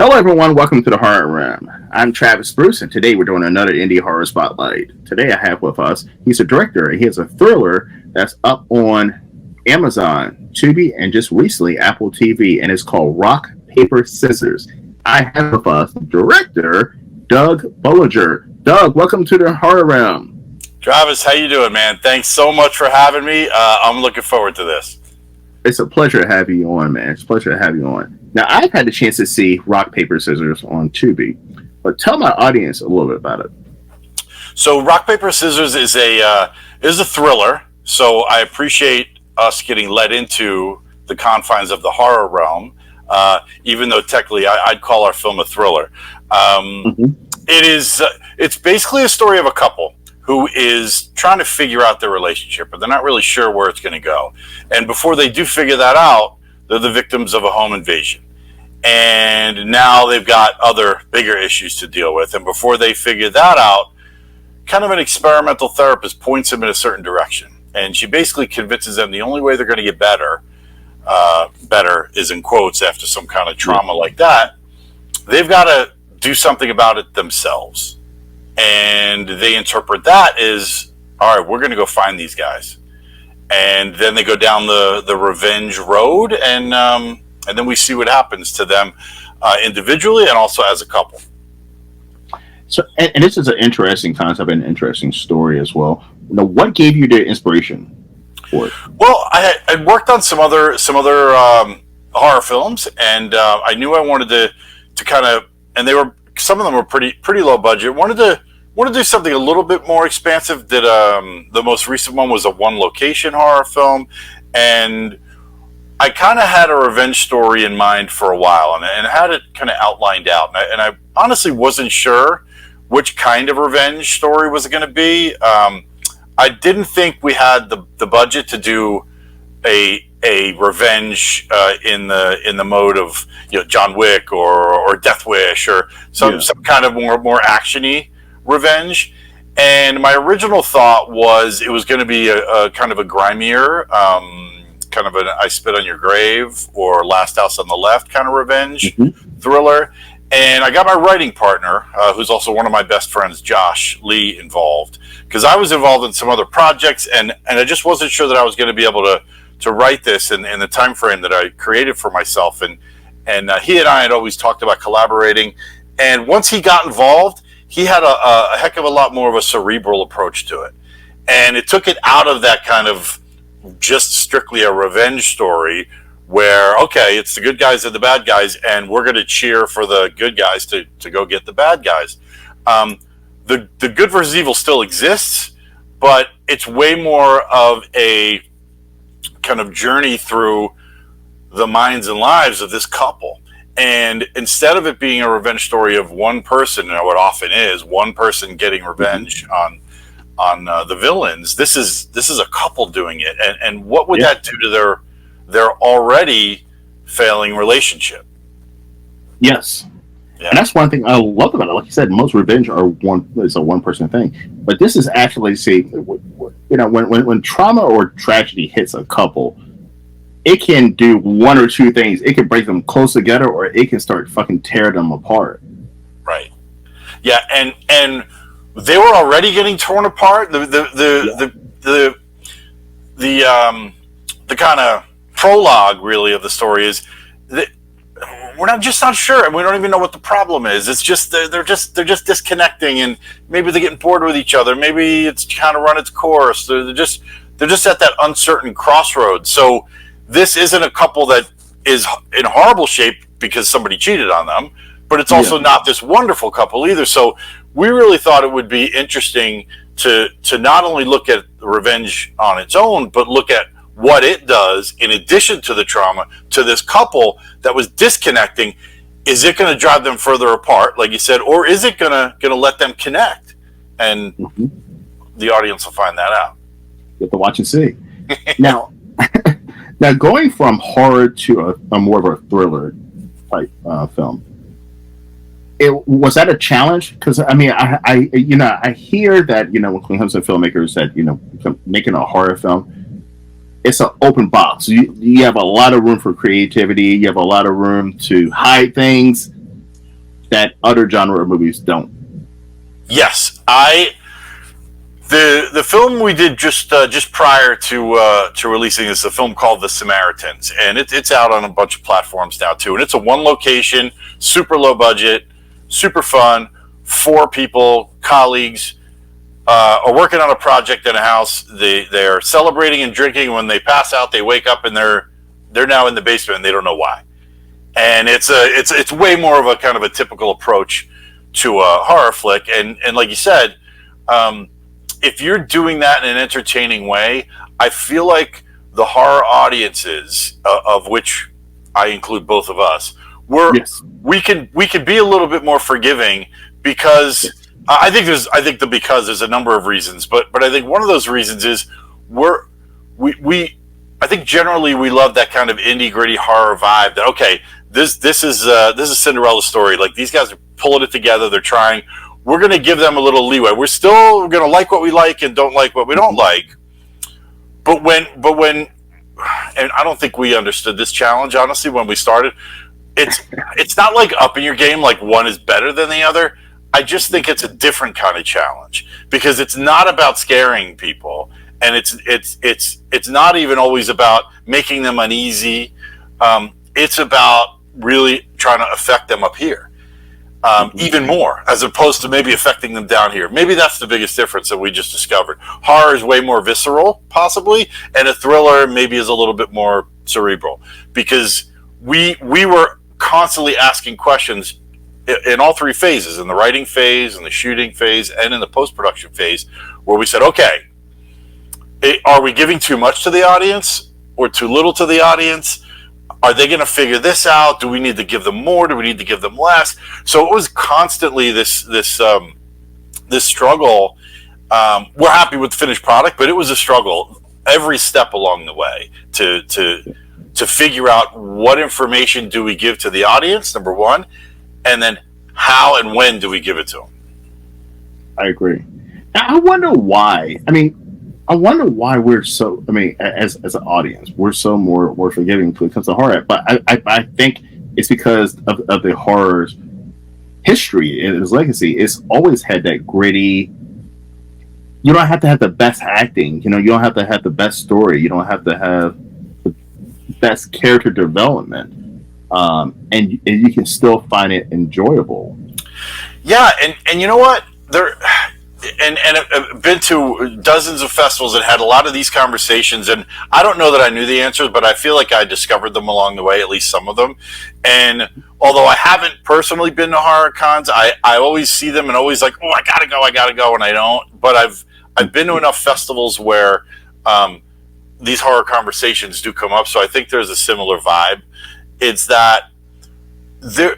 Hello, everyone. Welcome to the Horror Room. I'm Travis Bruce, and today we're doing another indie horror spotlight. Today I have with us, he's a director, and he has a thriller that's up on Amazon, Tubi, and just recently Apple TV, and it's called Rock, Paper, Scissors. I have with us director Doug Bollinger. Doug, welcome to the Horror Room. Travis, how you doing, man? Thanks so much for having me. I'm looking forward to this. It's a pleasure to have you on, man. It's a pleasure to have you on. Now, I've had the chance to see Rock, Paper, Scissors on Tubi, but tell my audience a little bit about it. So, Rock, Paper, Scissors is a thriller. So, I appreciate us getting led into the confines of the horror realm, even though technically I'd call our film a thriller. It's basically a story of a couple who is trying to figure out their relationship, but they're not really sure where it's going to go. And before they do figure that out, they're the victims of a home invasion. And now they've got other bigger issues to deal with. And before they figure that out, kind of an experimental therapist points them in a certain direction. And she basically convinces them the only way they're going to get better is in quotes after some kind of trauma like that, they've got to do something about it themselves. And they interpret that as, all right, we're going to go find these guys. And then they go down the revenge road, and then we see what happens to them individually and also as a couple. So, and this is an interesting concept and an interesting story as well. Now, what gave you the inspiration for it? Well, I worked on some other horror films, and I knew I wanted to kind of, and some of them were pretty low budget. Wanted to do something a little bit more expansive. The most recent one was a one location horror film, and I kind of had a revenge story in mind for a while, and had it kind of outlined out. And I honestly wasn't sure which kind of revenge story was it going to be. I didn't think we had the budget to do a revenge in the mode of John Wick or Death Wish or some kind of more actiony revenge. And my original thought was it was going to be a kind of a grimier, kind of an I Spit on Your Grave or Last House on the Left kind of revenge thriller. And I got my writing partner, who's also one of my best friends, Josh Lee, involved, because I was involved in some other projects, and I just wasn't sure that I was going to be able to write this in the time frame that I created for myself. And he and I had always talked about collaborating. And once he got involved, he had a heck of a lot more of a cerebral approach to it. And it took it out of that kind of just strictly a revenge story where, okay, it's the good guys and the bad guys, and we're going to cheer for the good guys to go get the bad guys. The good versus evil still exists, but it's way more of a kind of journey through the minds and lives of this couple. And instead of it being a revenge story of one person, and what often is one person getting revenge on the villains, this is a couple doing it. And what would that do to their already failing relationship? Yes. Yeah. And that's one thing I love about it. Like you said, most revenge are it's a one person thing, but this is actually, see, when trauma or tragedy hits a couple, it can do one or two things. It can bring them close together, or it can start fucking tear them apart. Right. Yeah, and they were already getting torn apart. The kind of prologue really of the story is that we're just not sure, and we don't even know what the problem is. It's just they're just disconnecting, and maybe they're getting bored with each other. Maybe it's kind of run its course. They're just at that uncertain crossroads. So this isn't a couple that is in horrible shape because somebody cheated on them, but it's also not this wonderful couple either. So we really thought it would be interesting to not only look at revenge on its own, but look at what it does in addition to the trauma to this couple that was disconnecting. Is it going to drive them further apart, like you said, or is it going to let them connect? And the audience will find that out. You have to watch and see. Now going from horror to a more of a thriller type film, was that a challenge? Because I mean, I hear that when it comes to filmmakers that making a horror film, it's an open box. You have a lot of room for creativity. You have a lot of room to hide things. that other genre of movies don't. Yes, the film we did just prior to releasing is a film called The Samaritans, and it's out on a bunch of platforms now too. And it's a one location, super low budget, super fun. 4 people, colleagues, are working on a project in a house. They're celebrating and drinking. When they pass out, they wake up and they're now in the basement and they don't know why. And it's way more of a kind of a typical approach to a horror flick. And like you said, if you're doing that in an entertaining way, I feel like the horror audiences, of which I include both of us, we can be a little bit more forgiving because I think there's a number of reasons, but I think one of those reasons is I think generally we love that kind of indie gritty horror vibe. That okay, this is Cinderella's story. Like these guys are pulling it together. They're trying. We're going to give them a little leeway. We're still going to like what we like and don't like what we don't like. But when, and I don't think we understood this challenge honestly when we started. It's not like upping your game like one is better than the other. I just think it's a different kind of challenge because it's not about scaring people, and it's not even always about making them uneasy. It's about really trying to affect them up here. Even more, as opposed to maybe affecting them down here. Maybe that's the biggest difference that we just discovered. Horror is way more visceral, possibly, and a thriller maybe is a little bit more cerebral. Because we were constantly asking questions in all 3 phases, in the writing phase, in the shooting phase, and in the post-production phase, where we said, okay, are we giving too much to the audience or too little to the audience? Are they going to figure this out? Do we need to give them more? Do we need to give them less? So it was constantly this struggle. We're happy with the finished product, but it was a struggle every step along the way to figure out what information do we give to the audience, number one, and then how and when do we give it to them? I agree. I wonder why. I wonder why we're so. As an audience, we're so more forgiving when it comes to horror. But I think it's because of the horror's history and its legacy. It's always had that gritty. You don't have to have the best acting. You don't have to have the best story. You don't have to have the best character development, and you can still find it enjoyable. Yeah, and you know what? And I've been to dozens of festivals that had a lot of these conversations, and I don't know that I knew the answers, but I feel like I discovered them along the way, at least some of them. And although I haven't personally been to horror cons, I always see them and always like, oh, I gotta go, and I don't. But I've been to enough festivals where these horror conversations do come up, so I think there's a similar vibe. It's that there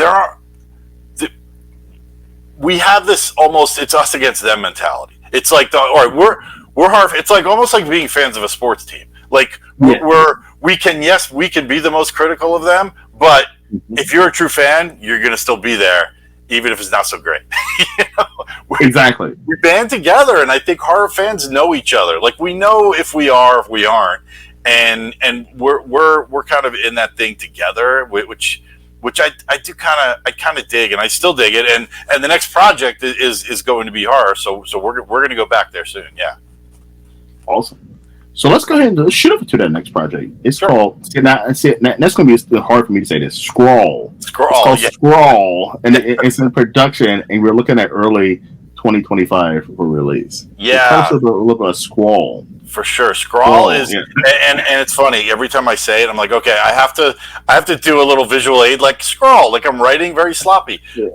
are. We have this almost it's us against them mentality. It's like we're hard. It's like almost like being fans of a sports team. Like we can be the most critical of them, but if you're a true fan, you're gonna still be there, even if it's not so great. Exactly. We band together, and I think horror fans know each other. Like we know if we are, if we aren't, and we're kind of in that thing together, which I do kind of dig, and I still dig it. And the next project is going to be horror, so we're going to go back there soon. Yeah. Awesome. So let's go ahead and shoot up to that next project. It's called. That's going to be hard for me to say this. Scrawl. It's called Scrawl, and it's in production, and we're looking at early 2025 for release. Yeah. It's a little bit of Scrawl. For sure, Scrawl is, yeah. and it's funny. Every time I say it, I'm like, okay, I have to do a little visual aid, like Scrawl, like I'm writing very sloppy. Yeah.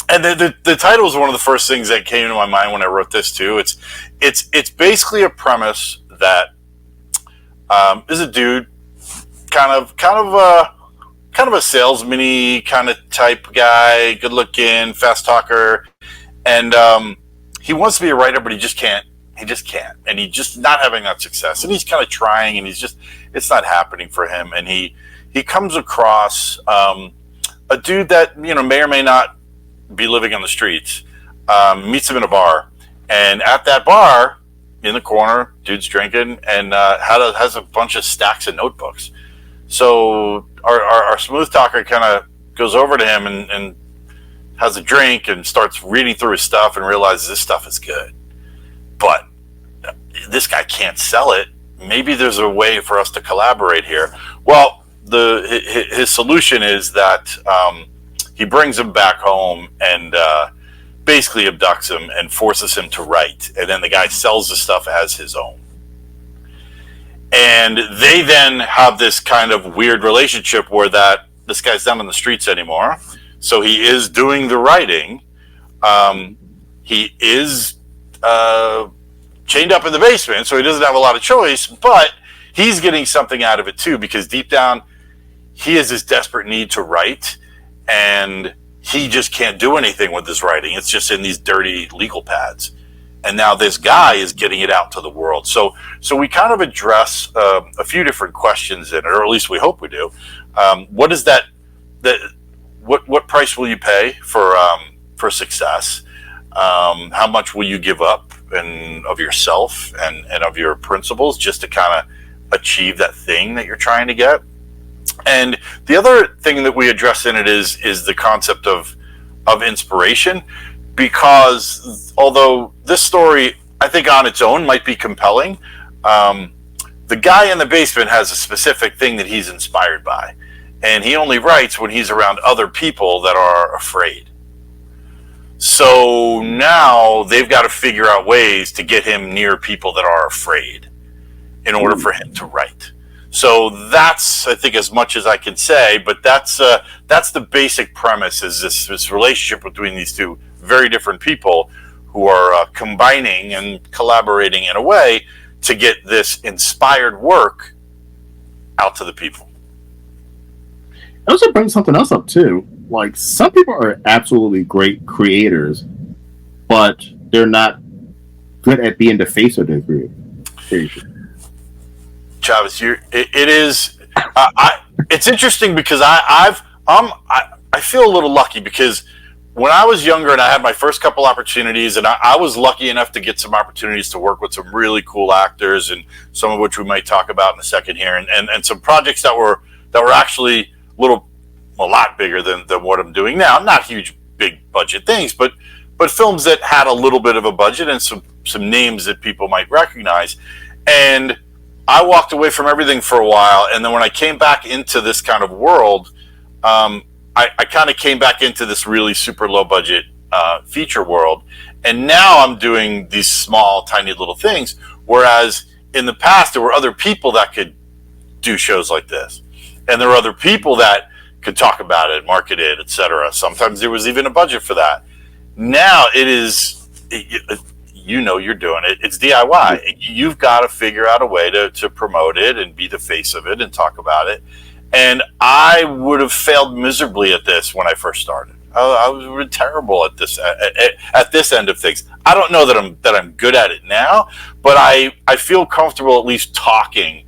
And the title was one of the first things that came to my mind when I wrote this too. It's basically a premise that is a dude, kind of a salesman-y kind of type guy, good looking, fast talker, and he wants to be a writer, but he just can't. And he's just not having that success. And he's kind of trying, and it's not happening for him. And he comes across a dude that, may or may not be living on the streets, meets him in a bar. And at that bar, in the corner, dude's drinking and has a bunch of stacks of notebooks. So our smooth talker kind of goes over to him and has a drink and starts reading through his stuff and realizes this stuff is good, but this guy can't sell it. Maybe there's a way for us to collaborate here. Well, his solution is that he brings him back home and basically abducts him and forces him to write, and then the guy sells the stuff as his own. And they then have this kind of weird relationship where that this guy's not on the streets anymore, so he is doing the writing. He is chained up in the basement, so he doesn't have a lot of choice, but he's getting something out of it too, because deep down he has this desperate need to write, and he just can't do anything with his writing. It's just in these dirty legal pads. And now this guy is getting it out to the world. So we kind of address a few different questions in it, or at least we hope we do. What is that? What price will you pay for success? How much will you give up of yourself and of your principles just to kind of achieve that thing that you're trying to get? And the other thing that we address in it is the concept of inspiration, because although this story, I think on its own might be compelling, the guy in the basement has a specific thing that he's inspired by, and he only writes when he's around other people that are afraid. So now they've got to figure out ways to get him near people that are afraid in order for him to write. So that's, I think, as much as I can say, but that's the basic premise, is this relationship between these two very different people who are combining and collaborating in a way to get this inspired work out to the people. It also brings something else up too. Like, some people are absolutely great creators, but they're not good at being the face of their creation. Travis, it is. It's interesting because I feel a little lucky, because when I was younger and I had my first couple opportunities, and I was lucky enough to get some opportunities to work with some really cool actors, and some of which we might talk about in a second here, and some projects that were actually a lot bigger than what I'm doing now. Not huge, big budget things, but films that had a little bit of a budget and some names that people might recognize. And I walked away from everything for a while, and then when I came back into this kind of world, I kind of came back into this really super low budget feature world, and now I'm doing these small, tiny little things, whereas in the past there were other people that could do shows like this, and there were other people that could talk about it, market it, etc. Sometimes there was even a budget for that. Now it is, you're doing it. It's DIY. You've got to figure out a way to promote it and be the face of it and talk about it. And I would have failed miserably at this when I first started. I was terrible at this at this end of things. I don't know that I'm good at it now, but I feel comfortable at least talking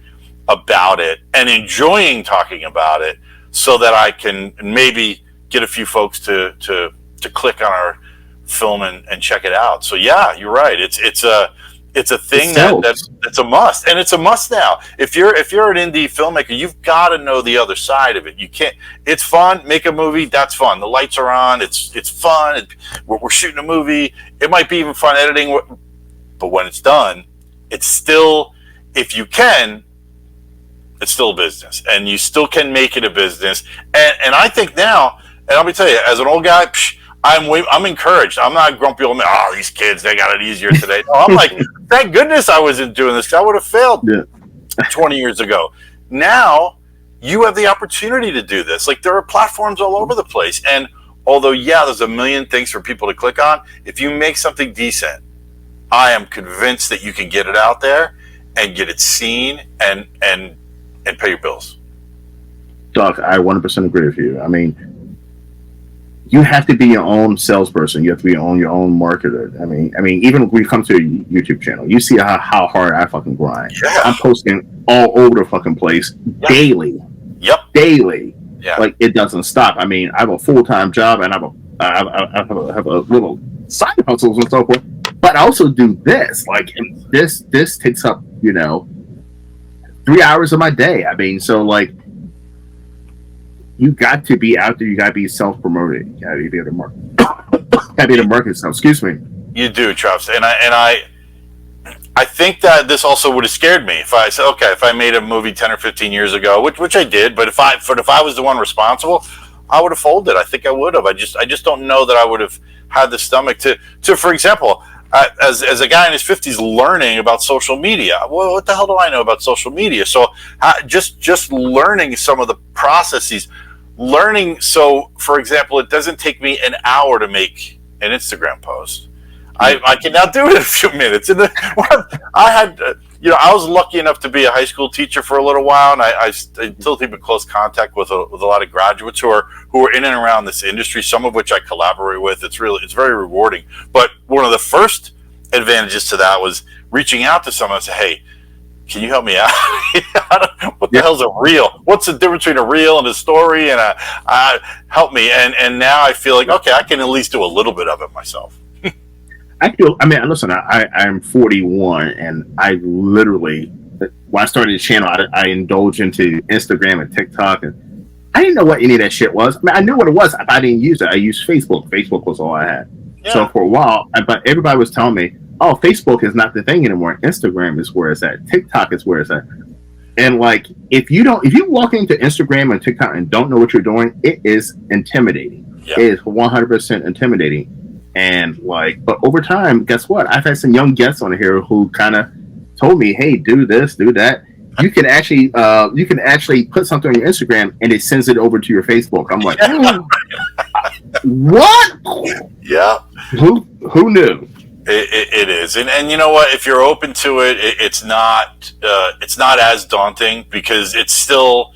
about it and enjoying talking about it, so that I can maybe get a few folks to click on our film and check it out. So yeah, you're right. It's a thing that's a must, and it's a must now. If you're an indie filmmaker, you've got to know the other side of it. You can't. It's fun. Make a movie. That's fun. The lights are on. It's fun. We're shooting a movie. It might be even fun editing, but when it's done, it's still, if you can, it's still a business, and you still can make it a business. And I think now, and let me tell you, as an old guy, I'm encouraged. I'm not grumpy old man. Oh, these kids, they got it easier today. No, I'm like, thank goodness I wasn't doing this. I would have failed 20 years ago. Now you have the opportunity to do this. Like, there are platforms all over the place. And although, there's a million things for people to click on, if you make something decent, I am convinced that you can get it out there and get it seen and pay your bills. Doc, I 100% agree with you. I mean, you have to be your own salesperson. You have to be your own marketer. I mean, even when it comes to a YouTube channel, you see how hard I fucking grind. Yeah. I'm posting all over the fucking place daily. Yep. Daily. Yeah. Like, it doesn't stop. I mean, I have a full-time job, and I have a little side hustles and so forth. But I also do this. Like, this takes up 3 hours of my day. I mean, so like, you got to be out there. You got to be self-promoted. You got to be able to market. Got to be able to market yourself. Excuse me. You do, Travis, and I think that this also would have scared me if I said, okay, if I made a movie 10 or 15 years ago, which I did, but if I was the one responsible, I would have folded. I think I would have. I just don't know that I would have had the stomach to for example, as a guy in his 50s learning about social media. Well, what the hell do I know about social media? So just learning some of the processes, learning. So, for example, it doesn't take me an hour to make an Instagram post. I can now do it in a few minutes. And I had, I was lucky enough to be a high school teacher for a little while, and I still keep in close contact with a lot of graduates who are in and around this industry. Some of which I collaborate with. It's very rewarding. But one of the first advantages to that was reaching out to someone and say, "Hey, can you help me out? What the hell's a reel? What's the difference between a reel and a story? And help me." And now I feel like, okay, I can at least do a little bit of it myself. Listen, I'm 41, and I literally, when I started the channel, I indulged into Instagram and TikTok, and I didn't know what any of that shit was. I mean, I knew what it was, but I didn't use it. I used Facebook. Facebook was all I had. Yeah. So for a while, but everybody was telling me, oh, Facebook is not the thing anymore. Instagram is where it's at. TikTok is where it's at. And like, if you walk into Instagram and TikTok and don't know what you're doing, it is intimidating. Yeah. It is 100% intimidating. And like, but over time, guess what? I've had some young guests on here who kind of told me, "Hey, do this, do that." You can actually put something on your Instagram and it sends it over to your Facebook. I'm like, what? Yeah. Who knew? It is, and you know what? If you're open to it, it's not as daunting because it's still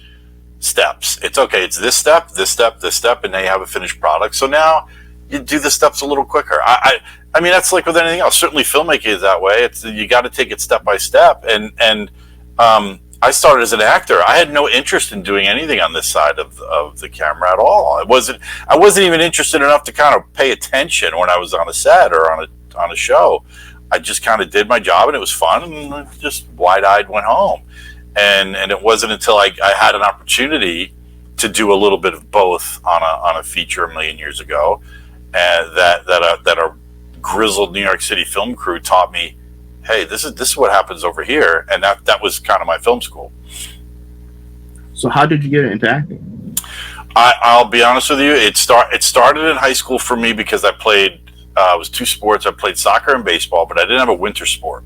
steps. It's okay. It's this step, this step, this step, and now you have a finished product. So now you do the steps a little quicker. I mean, that's like with anything else. Certainly, filmmaking is that way. You got to take it step by step. And I started as an actor. I had no interest in doing anything on this side of the camera at all. I wasn't even interested enough to kind of pay attention when I was on a set or on a show. I just kind of did my job, and it was fun, and I just wide-eyed went home. And it wasn't until I had an opportunity to do a little bit of both on a feature a million years ago. And that a grizzled New York City film crew taught me, hey, this is what happens over here, and that was kind of my film school. So how did you get into acting? I'll be honest with you, it started in high school for me because I played it was two sports. I played soccer and baseball, but I didn't have a winter sport.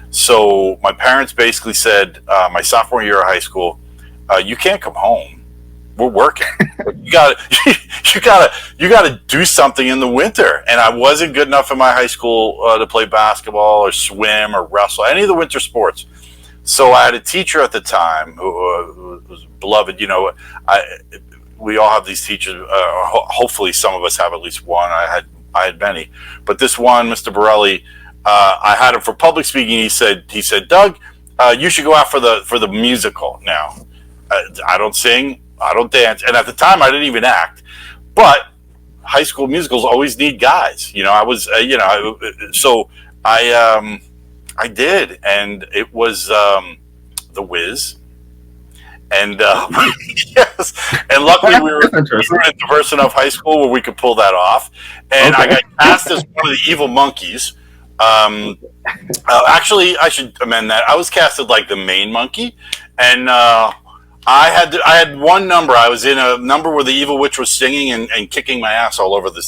So my parents basically said, my sophomore year of high school, you can't come home. We're working. You gotta do something in the winter. And I wasn't good enough in my high school to play basketball or swim or wrestle, any of the winter sports. So I had a teacher at the time who was beloved. We all have these teachers. Hopefully, some of us have at least one. I had many, but this one, Mr. Borelli, I had him for public speaking. He said, Doug, you should go out for the musical now. I don't sing. I don't dance, and at the time I didn't even act. But high school musicals always need guys. So I did, and it was The Wiz, and yes, and luckily we were in a diverse enough high school where we could pull that off. And okay. I got cast as one of the evil monkeys. Actually, I should amend that. I was casted like the main monkey, and I had one number. I was in a number where the evil witch was singing and kicking my ass all over the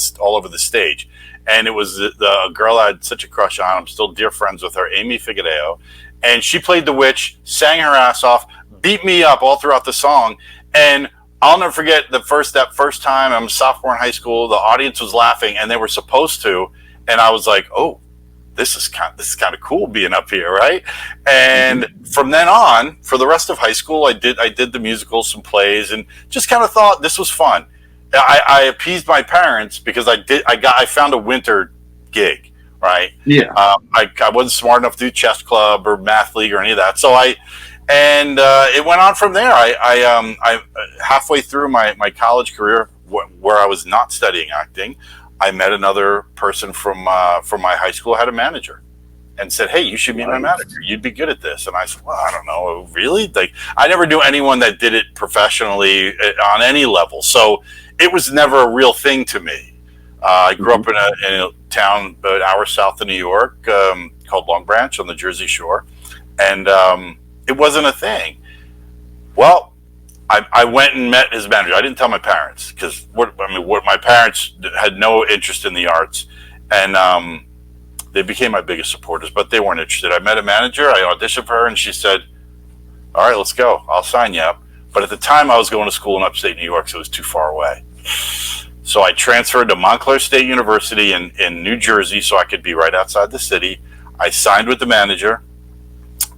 stage, and it was the girl I had such a crush on. I'm still dear friends with her, Amy Figueiredo, and she played the witch, sang her ass off, beat me up all throughout the song, and I'll never forget that first time. I'm a sophomore in high school. The audience was laughing, and they were supposed to, and I was like, oh. This is kind of cool being up here, right? And from then on, for the rest of high school, I did the musicals, some plays, and just kind of thought this was fun. I appeased my parents because I found a winter gig, right? Yeah. I wasn't smart enough to do chess club or math league or any of that, so it went on from there. I halfway through my college career, where I was not studying acting, I met another person from my high school, had a manager. and said, "Hey, you should be my manager. You'd be good at this." And I said, "Well, I don't know, really." Like, I never knew anyone that did it professionally on any level, so it was never a real thing to me. I grew up in a town about an hour south of New York called Long Branch on the Jersey Shore, and it wasn't a thing. Well, I went and met his manager. I didn't tell my parents because what my parents had no interest in the arts, and they became my biggest supporters, but they weren't interested. I met a manager. I auditioned for her, and she said, "All right, let's go. I'll sign you up." But at the time, I was going to school in upstate New York, so it was too far away. So I transferred to Montclair State University in New Jersey so I could be right outside the city. I signed with the manager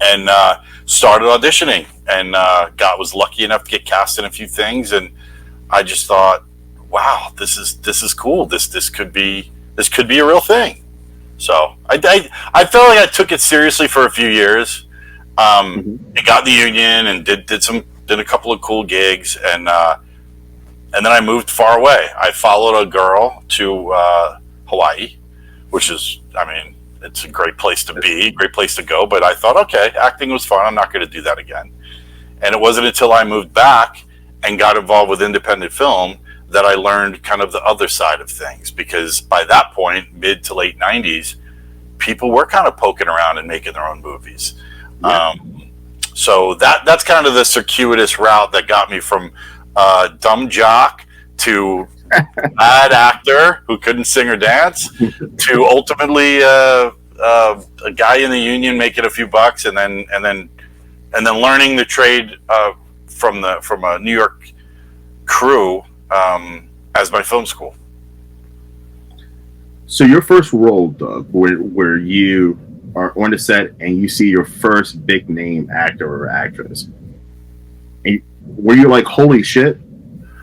and started auditioning, and was lucky enough to get cast in a few things. And I just thought, wow, this is cool. This could be a real thing. So I felt like I took it seriously for a few years. I got in the union and did a couple of cool gigs, and then I moved far away. I followed a girl to Hawaii, which is, it's a great place to be, great place to go. But I thought, okay, acting was fun. I'm not going to do that again. And it wasn't until I moved back and got involved with independent film that I learned kind of the other side of things. Because by that point, mid to late 90s, people were kind of poking around and making their own movies. Yeah. So that's kind of the circuitous route that got me from dumb jock to bad actor who couldn't sing or dance to ultimately a guy in the union making a few bucks, and then learning the trade from a New York crew as my film school. So your first role, Doug, where you are on the set and you see your first big name actor or actress, and were you like, holy shit,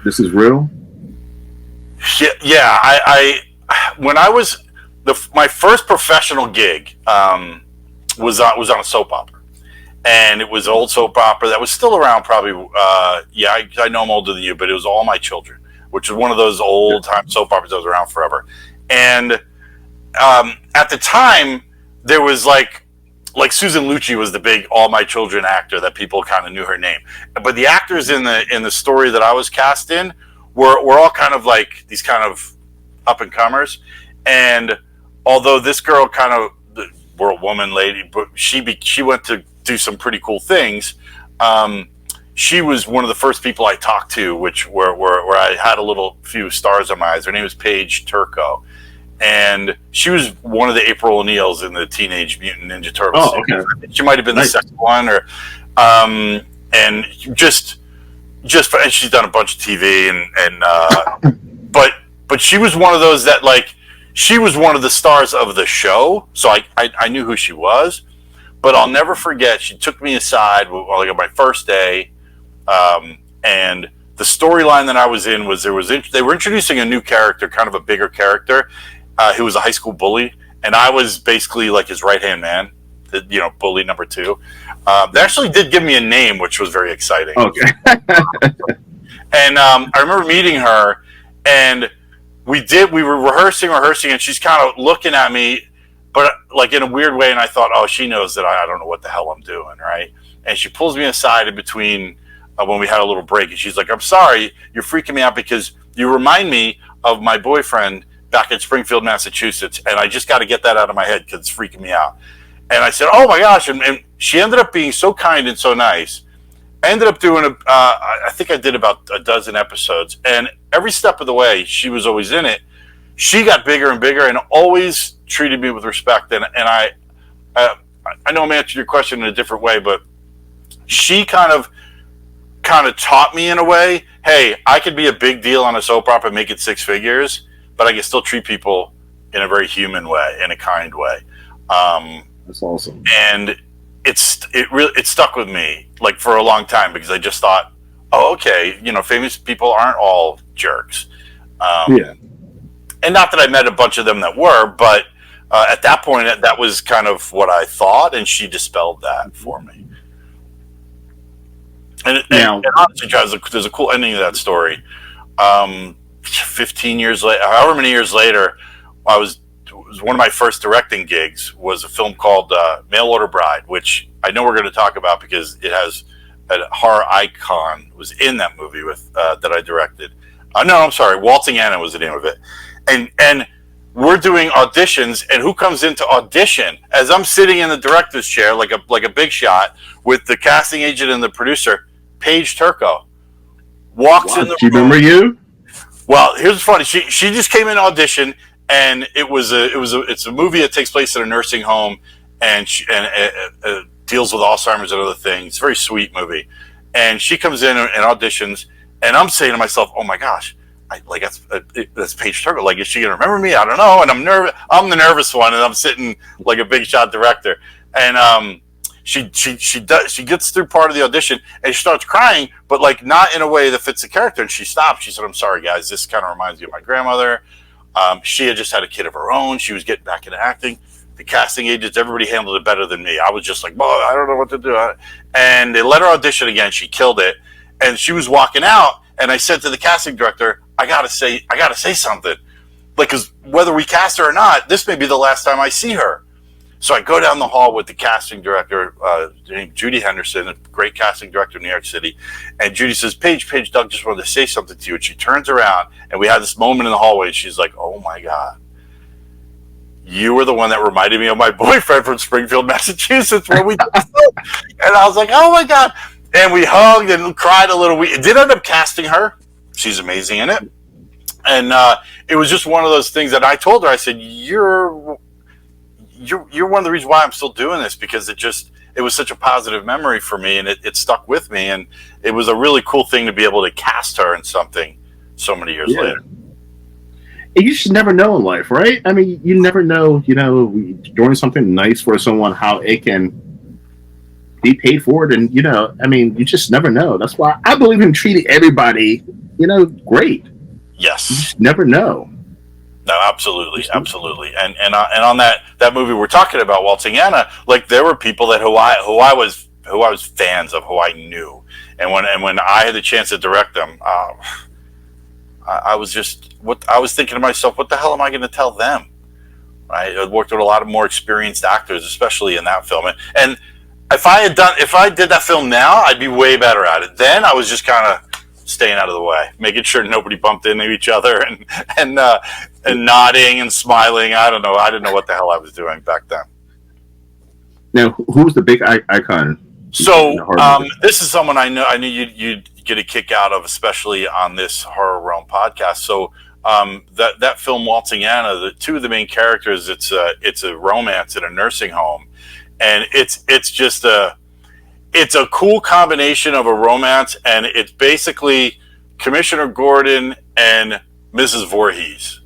this is real? Yeah. I when I was my first professional gig was on a soap opera, and it was an old soap opera that was still around. Probably, I know I'm older than you, but it was All My Children, which is one of those old time soap operas that was around forever. And at the time, there was like Susan Lucci was the big All My Children actor that people kind of knew her name, but the actors in the story that I was cast in were all kind of like these kind of up and comers. And although this girl kind of, were a woman lady, but she went to do some pretty cool things. She was one of the first people I talked to, where I had a few stars in my eyes. Her name was Paige Turco, and she was one of the April O'Neils in the Teenage Mutant Ninja Turtles. Oh, okay. She might have been the second one, and and she's done a bunch of TV, but she was one of those that she was one of the stars of the show, so I knew who she was. But I'll never forget, she took me aside on my first day, and the storyline that I was in was they were introducing a new character, kind of a bigger character, who was a high school bully, and I was basically like his right-hand man, bully number 2. They actually did give me a name, which was very exciting. Okay. And I remember meeting her, and we were rehearsing, and she's kind of looking at me, but like in a weird way, and I thought, oh, she knows that I don't know what the hell I'm doing, right? And she pulls me aside in between when we had a little break, and she's like, I'm sorry, you're freaking me out because you remind me of my boyfriend back in Springfield, Massachusetts, and I just got to get that out of my head because it's freaking me out. And I said, oh my gosh, and she ended up being so kind and so nice. I ended up doing I think I did about a dozen episodes, and every step of the way, she was always in it. She got bigger and bigger and always treated me with respect. And I know I'm answering your question in a different way, but she kind of taught me in a way, hey, I could be a big deal on a soap opera and make it 6 figures, but I can still treat people in a very human way, in a kind way. That's awesome. And it stuck with me for a long time because I just thought, oh, okay, famous people aren't all jerks. Yeah. And not that I met a bunch of them that were, but at that point, that was kind of what I thought, and she dispelled that for me. And honestly, Charles, there's a cool ending to that story. 15 years later, however many years later, was one of my first directing gigs was a film called Mail Order Bride, which I know we're going to talk about because it has a horror icon was in that movie with that I directed. No, I'm sorry, Waltzing Anna was the name of it, and we're doing auditions, and who comes into audition as I'm sitting in the director's chair like a big shot with the casting agent and the producer, Paige Turco walks in the room. Do you remember you? Well, here's funny. She just came in audition, and it's a movie that takes place in a nursing home, and deals with Alzheimer's and other things. It's a very sweet movie, and she comes in and auditions, and I'm saying to myself, "Oh my gosh, that's Paige Turco. Like, is she gonna remember me? I don't know." And I'm nervous. I'm the nervous one, and I'm sitting like a big shot director, and she gets through part of the audition and she starts crying, but like not in a way that fits the character. And she stopped. She said, "I'm sorry, guys. This kind of reminds me of my grandmother. She had just had a kid of her own. She was getting back into acting. The casting agents, everybody handled it better than me. I was just like, I don't know what to do." And they let her audition again. She killed it. And she was walking out. And I said to the casting director, I gotta say something. Like, because whether we cast her or not, this may be the last time I see her. So I go down the hall with the casting director, named Judy Henderson, a great casting director in New York City. And Judy says, Paige, Doug just wanted to say something to you. And she turns around, and we had this moment in the hallway. And she's like, "Oh, my God. You were the one that reminded me of my boyfriend from Springfield, Massachusetts, where we..." And I was like, "Oh, my God." And we hugged and cried a little. We did end up casting her. She's amazing in it. And it was just one of those things that I told her. I said, you're one of the reasons why I'm still doing this, because it was such a positive memory for me, and it stuck with me, and it was a really cool thing to be able to cast her in something so many years later. And you just never know in life, right? I mean, you never know, doing something nice for someone, how it can be paid for it. And, you just never know. That's why I believe in treating everybody, great. Yes. You just never know. No, absolutely. And on that movie we're talking about, Waltzing Anna, like there were people that who I was fans of, who I knew, and when I had the chance to direct them, I was thinking to myself, what the hell am I going to tell them? Right? I worked with a lot of more experienced actors, especially in that film, and if I did that film now, I'd be way better at it. Then I was just kind of staying out of the way, making sure nobody bumped into each other, and nodding and smiling. I don't know. I didn't know what the hell I was doing back then. Now, who's the big icon? So this is someone I knew you'd get a kick out of, especially on this Horror Realm podcast. So that film, Waltzing Anna, the two of the main characters, it's a romance in a nursing home, and it's a cool combination of a romance, and it's basically Commissioner Gordon and Mrs. Voorhees.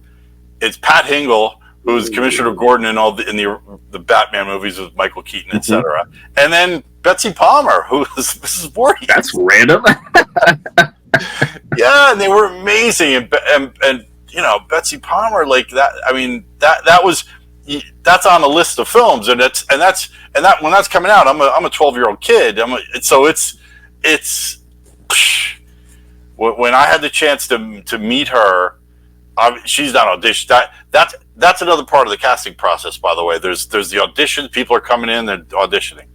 It's Pat Hingle, who's Commissioner Gordon in the Batman movies with Michael Keaton, etc., and then Betsy Palmer, who is Mrs. Voorhees. That's random. Yeah, and they were amazing, and Betsy Palmer, like that. I mean, that's on the list of films, and that when that's coming out, I'm a 12-year-old kid. It's when I had the chance to meet her. She's not audition. That's another part of the casting process, by the way. There's the audition. People are coming in, they're auditioning,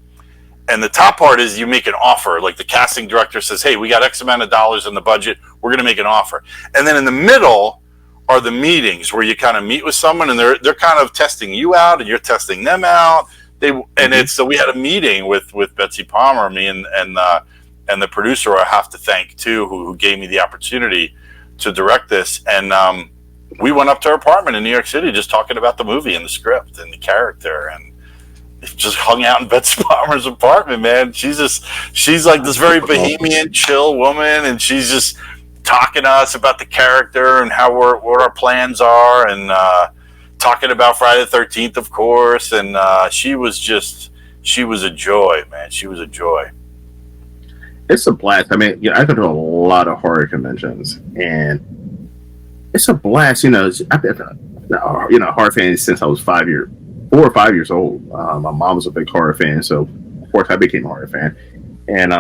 and the top part is you make an offer. Like the casting director says, "Hey, we got X amount of dollars in the budget. We're going to make an offer." And then in the middle are the meetings where you kind of meet with someone, and they're kind of testing you out, and you're testing them out. So we had a meeting with Betsy Palmer, me and the producer I have to thank too, who gave me the opportunity to direct this, and we went up to her apartment in New York City, just talking about the movie and the script and the character, and just hung out in Betsy Palmer's apartment. Man, she's like this very bohemian, chill woman, and she's just talking to us about the character and what our plans are, and talking about Friday the 13th, of course. And she was a joy, man. She was a joy. It's a blast. I mean, I go to a lot of horror conventions, and it's a blast. I've been a horror fan since I was 4 or 5 years old. My mom was a big horror fan, so of course I became a horror fan, and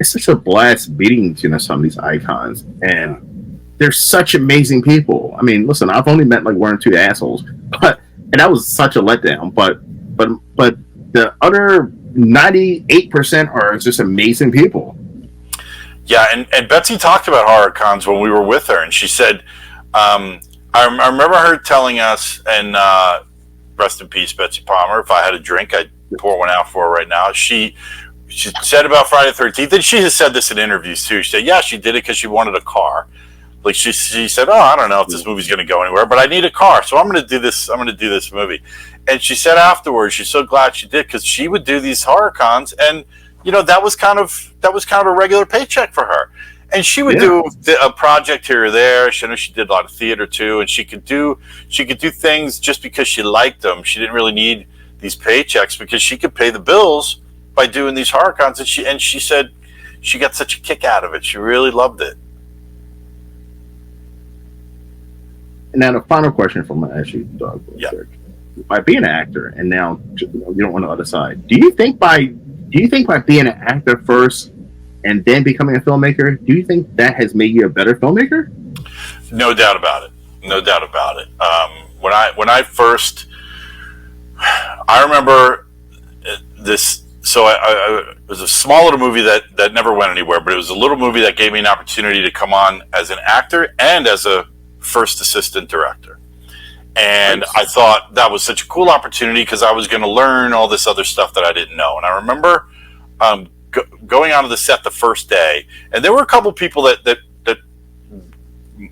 it's such a blast meeting some of these icons, and they're such amazing people. I mean, listen, I've only met like one or two assholes, but and that was such a letdown. But the other 98% are just amazing people. Yeah, and Betsy talked about horror cons when we were with her, and she said, I remember her telling us, and rest in peace, Betsy Palmer. If I had a drink, I'd pour one out for her right now. She said about Friday the 13th, and she has said this in interviews too. She said, yeah, she did it because she wanted a car. Like she said, oh, I don't know if this movie's going to go anywhere, but I need a car, so I'm going to do this. I'm going to do this movie. And she said afterwards, she's so glad she did because she would do these horror cons, and that was kind of a regular paycheck for her. And she would do a project here or there. She did a lot of theater too, and she could do things just because she liked them. She didn't really need these paychecks because she could pay the bills by doing these horror cons. And she said she got such a kick out of it. She really loved it. And now the final question from my ask you, Doug. Yeah. By being an actor, and now you don't want the other side. Do you think by being an actor first and then becoming a filmmaker, do you think that has made you a better filmmaker? No doubt about it. No doubt about it. When I first, I remember this. So it was a small little movie that never went anywhere, but it was a little movie that gave me an opportunity to come on as an actor and as a first assistant director. And nice. I thought that was such a cool opportunity because I was going to learn all this other stuff that I didn't know. And I remember going onto the set the first day, and there were a couple people that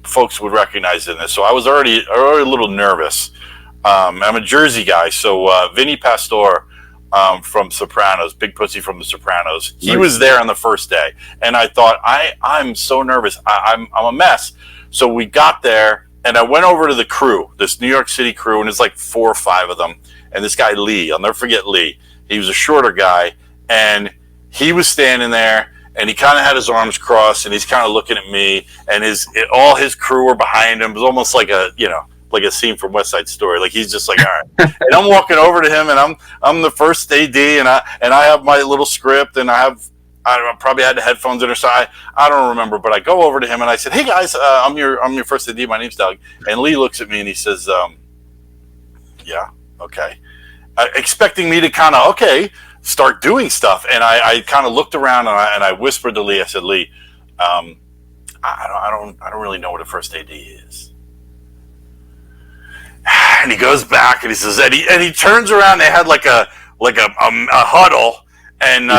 folks would recognize in this. So I was already a little nervous. I'm a Jersey guy, so Vinny Pastore from Sopranos, Big Pussy from The Sopranos, he was there on the first day, and I thought I'm so nervous. I'm a mess. So we got there, and I went over to the crew, this New York City crew, and it's like 4 or 5 of them. And this guy Lee, I'll never forget Lee. He was a shorter guy, and he was standing there, and he kind of had his arms crossed, and he's kind of looking at me, and all his crew were behind him. It was almost like a scene from West Side Story. Like he's just like, all right. And I'm walking over to him, and I'm the first AD, and I have my little script, and I probably had the headphones in, or so I don't remember, but I go over to him and I said, "Hey guys, I'm your first AD. My name's Doug." And Lee looks at me and he says, "Yeah, okay," expecting me to kind of start doing stuff. And I kind of looked around and I whispered to Lee. I said, "Lee, I don't really know what a first AD is." And he goes back and he says, and he turns around. They had like a huddle, and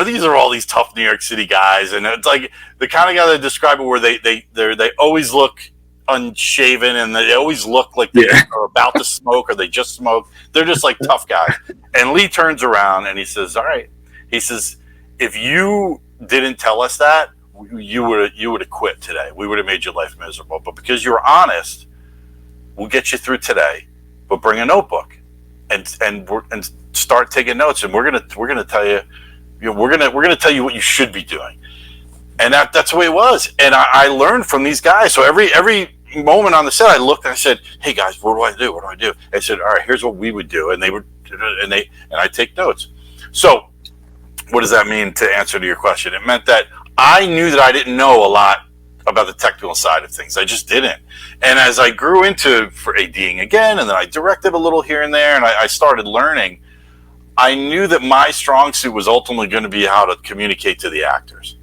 these are all these tough New York City guys, and it's like the kind of guy that describe it where they always look unshaven, and they always look like they are about to smoke or they just smoked. They're just like tough guys. And Lee turns around and he says, "All right," he says, "if you didn't tell us that, you would have quit today. We would have made your life miserable. But because you're honest, we'll get you through today. But bring a notebook and start taking notes, and we're gonna tell you." We're gonna tell you what you should be doing, and that's the way it was. And I learned from these guys. So every moment on the set, I looked and I said, "Hey guys, what do I do? What do I do?" I said, "All right, here's what we would do," and I take notes. So, what does that mean to answer to your question? It meant that I knew that I didn't know a lot about the technical side of things. I just didn't. And as I grew into for ADing again, and then I directed a little here and there, and I started learning. I knew that my strong suit was ultimately going to be how to communicate to the actors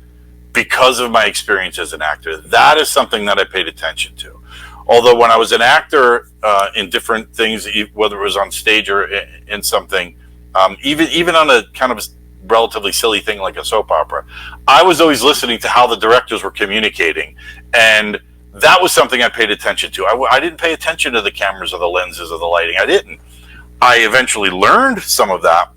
because of my experience as an actor. That is something that I paid attention to. Although when I was an actor in different things, whether it was on stage or in something, even on a kind of relatively silly thing like a soap opera, I was always listening to how the directors were communicating. And that was something I paid attention to. I didn't pay attention to the cameras or the lenses or the lighting. I didn't. I eventually learned some of that,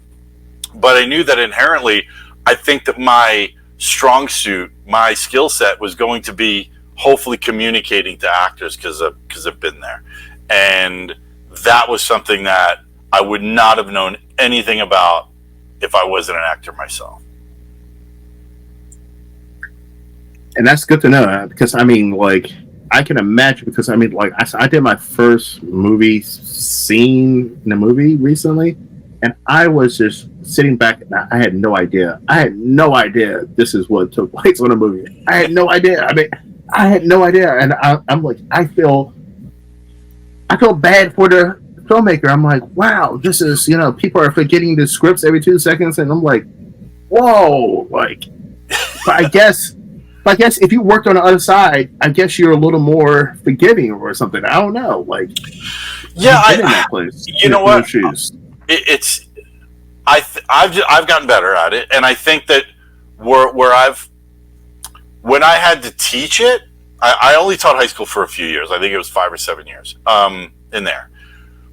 but I knew that inherently, I think that my strong suit, my skill set was going to be hopefully communicating to actors because I've been there. And that was something that I would not have known anything about if I wasn't an actor myself. And that's good to know, because I mean, like, I can imagine, because I mean, like, I did my first movie scene in a movie recently, and I was just sitting back, and I had no idea. This is what took place on a movie. I had no idea. I mean, I had no idea, and I'm like, I feel I feel bad for the filmmaker. I'm like, wow, this is, people are forgetting the scripts every 2 seconds, and I'm like, whoa, like, but I guess if you worked on the other side, I guess you're a little more forgiving or something. I don't know, like, Yeah, you've been in that place. you know No what? shoes. It's I've gotten better at it, and I think that where I've when I had to teach it, I only taught high school for a few years. I think it was 5 or 7 years in there.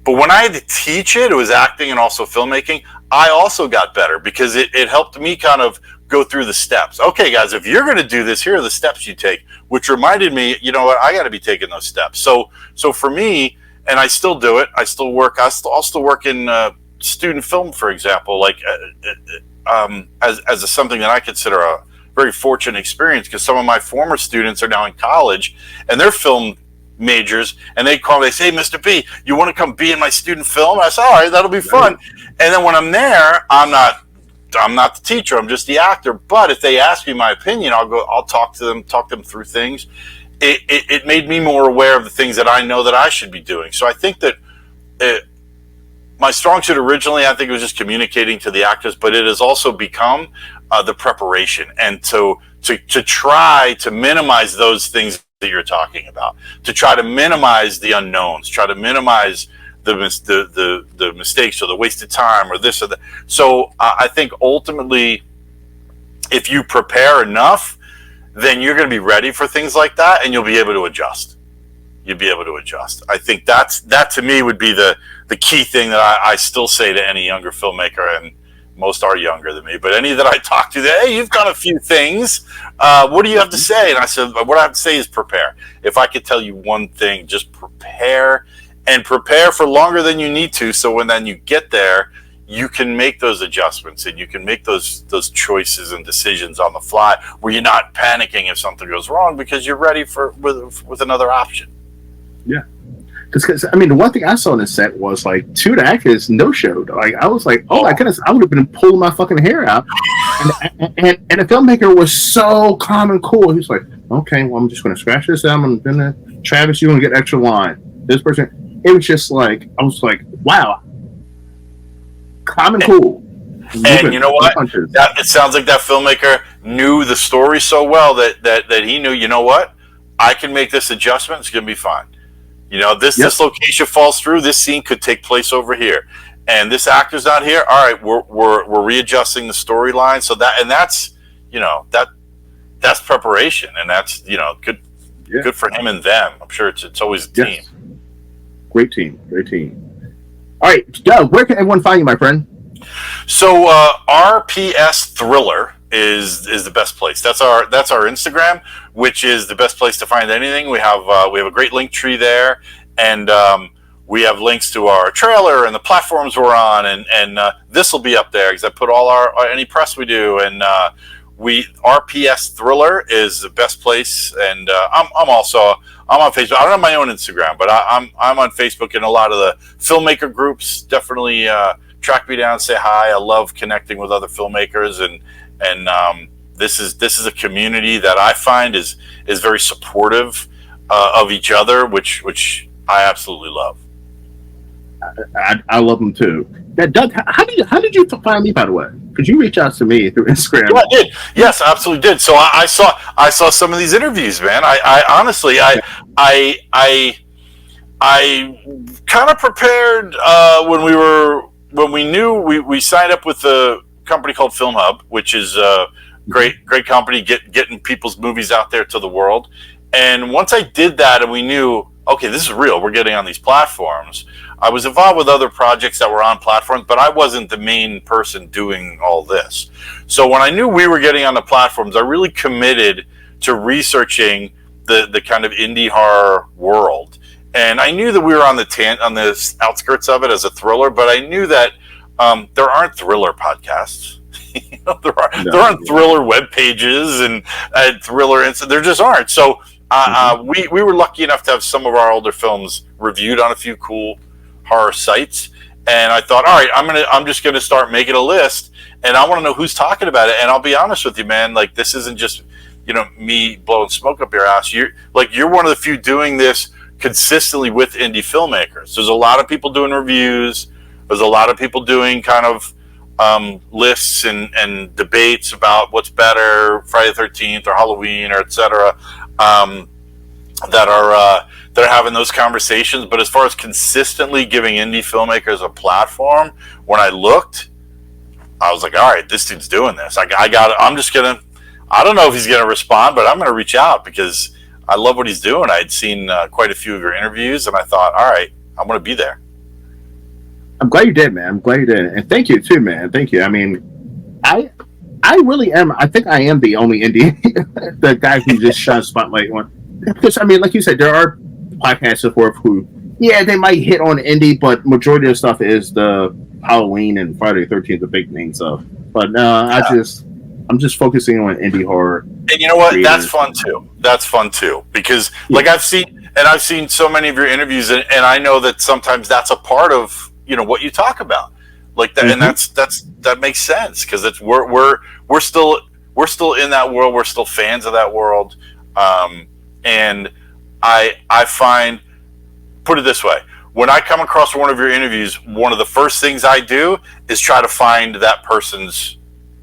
But when I had to teach it, it was acting and also filmmaking. I also got better because it helped me kind of go through the steps. Okay, guys, if you're going to do this, here are the steps you take. Which reminded me, you know what? I got to be taking those steps. So for me, and I still do it. I still work. I'll still work in student film, for example, like as something that I consider a very fortunate experience because some of my former students are now in college and they're film majors, and they call me, they say, "Hey, Mr. B, you want to come be in my student film?" I say, "All right, that'll be fun." And then when I'm there, I'm not the teacher, I'm just the actor. But if they ask me my opinion, I'll talk them through things. It made me more aware of the things that I know that I should be doing. So I think that my strong suit originally, I think it was just communicating to the actors, but it has also become the preparation and to try to minimize those things that you're talking about, to try to minimize the unknowns, try to minimize the mistakes or the wasted time or this or that. So I think ultimately, if you prepare enough, then you're going to be ready for things like that, and you'll be able to adjust. You'll be able to adjust. I think that to me would be the key thing that I still say to any younger filmmaker, and most are younger than me, but any that I talk to, that, hey, you've done a few things. What do you have to say? And I said, what I have to say is prepare. If I could tell you one thing, just prepare, and prepare for longer than you need to. So when then you get there, you can make those adjustments and you can make those choices and decisions on the fly, where you're not panicking if something goes wrong because you're ready with another option. Yeah. Because I mean, the one thing I saw in the set was like two of the actors no showed. Like I was like, oh my goodness, I would have been pulling my fucking hair out. And the filmmaker was so calm and cool. He was like, okay, well, I'm just going to scratch this out. I'm going to Travis, you're going to get extra line. This person. It was just like, I was like, wow, calm and cool. And you know what? It sounds like that filmmaker knew the story so well that he knew, you know what? I can make this adjustment. It's going to be fine. You know, this location falls through. This scene could take place over here, and this actor's not here. All right, we're readjusting the storyline. So that's that's preparation, and that's good for him and them. I'm sure it's always a team. Great team. All right, Doug, where can everyone find you, my friend? So RPS Thriller is the best place. That's our Instagram, which is the best place to find anything. We have a great link tree there, and we have links to our trailer and the platforms we're on, and this will be up there because I put all our any press we do, and RPS Thriller is the best place, and I'm on Facebook. I don't have my own Instagram, but I'm on Facebook and a lot of the filmmaker groups. Definitely track me down, say hi. I love connecting with other filmmakers, and this is a community that I find is very supportive of each other, which I absolutely love. I love them too. Now, Doug, how did you find me, by the way? Because you reached out to me through Instagram. Yeah, I did. Yes, I absolutely did. So I saw some of these interviews, man. I honestly I kind of prepared when we knew we signed up with a company called Film Hub, which is a great company getting people's movies out there to the world. And once I did that, and we knew, okay, this is real, we're getting on these platforms. I was involved with other projects that were on platforms, but I wasn't the main person doing all this. So when I knew we were getting on the platforms, I really committed to researching the kind of indie horror world. And I knew that we were on the outskirts of it as a thriller, but I knew that there aren't thriller podcasts. There aren't thriller web pages and thriller incidents. There just aren't. So we were lucky enough to have some of our older films reviewed on a few cool horror sites, and I thought, all right, I'm just gonna start making a list, and I want to know who's talking about it. And I'll be honest with you, man, like this isn't just me blowing smoke up your ass. You're one of the few doing this consistently with indie filmmakers. There's a lot of people doing reviews. There's a lot of people doing kind of lists and debates about what's better, Friday the 13th or Halloween or etc. That are having those conversations. But as far as consistently giving indie filmmakers a platform, when I looked, I was like, all right, this dude's doing this. I got it. I don't know if he's gonna respond, but I'm gonna reach out because I love what he's doing. I'd seen quite a few of your interviews, and I thought, all right, I'm gonna be there. I'm glad you did, man. I'm glad you did, and thank you too, man. Thank you. I mean, I really am. I think I am the only indie, the guy who just shines spotlight on. Because I mean, like you said, there are podcasts so forth who, yeah, they might hit on indie, but majority of the stuff is the Halloween and Friday the 13th, the big name stuff. But no, I'm just focusing on indie horror. And you know what? That's fun too. That's fun too, because like I've seen so many of your interviews, and I know that sometimes that's a part of what you talk about, like that, and that makes sense because it's we're still in that world. We're still fans of that world, and I find, put it this way. When I come across one of your interviews, one of the first things I do is try to find that person's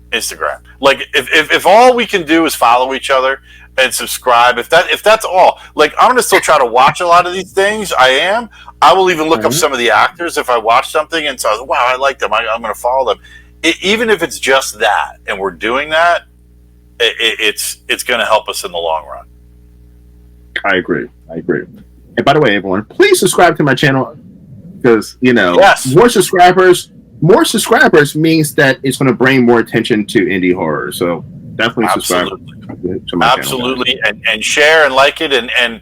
Instagram. Like if all we can do is follow each other and subscribe, if that's all, like I'm gonna still try to watch a lot of these things. I will even look up some of the actors if I watch something and so wow, I like them. I'm gonna follow them. Even if it's just that, and we're doing that, it's gonna help us in the long run. I agree. And by the way, everyone, please subscribe to my channel because more subscribers means that it's going to bring more attention to indie horror. So definitely subscribe to my channel. Absolutely, and share and like it, and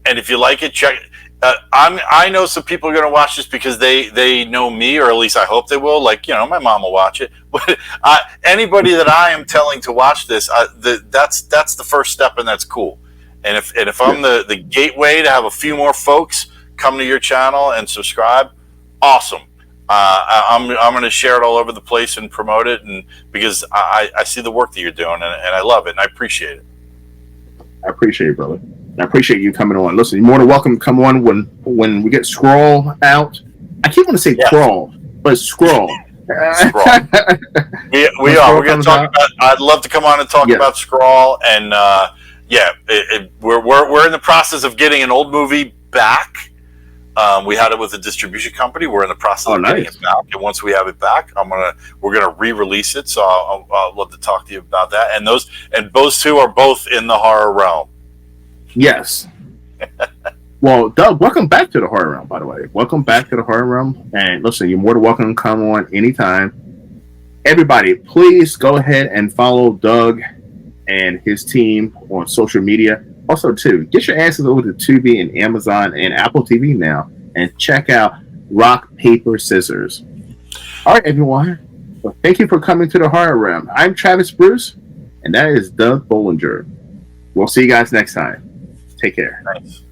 if you like it, check. I know some people are going to watch this because they know me, or at least I hope they will. Like my mom will watch it, but anybody that I am telling to watch this, that's the first step, and that's cool. And if I'm the gateway to have a few more folks come to your channel and subscribe, awesome. I'm going to share it all over the place and promote it, and because I see the work that you're doing, and I love it, and I appreciate it. I appreciate it, brother. I appreciate you coming on. Listen, you're more than welcome to come on when we get Scroll out. I keep wanting to say Crawl, but Scroll. Scroll. we are. We're going to talk about. I'd love to come on and talk about Scroll, and we're in the process of getting an old movie back. We had it with a distribution company. We're in the process of getting it back, and once we have it back, we're gonna re-release it. So I'll love to talk to you about that. And those two are both in the horror realm. Yes. Well, Doug, welcome back to the horror realm. By the way, welcome back to the horror realm. And listen, you're more than welcome to come on anytime. Everybody, please go ahead and follow Doug and his team on social media. Also, too, get your asses over to Tubi and Amazon and Apple TV now and check out Rock, Paper, Scissors. All right, everyone. Well, thank you for coming to the horror realm. I'm Travis Bruce, and that is Doug Bollinger. We'll see you guys next time. Take care. Thanks.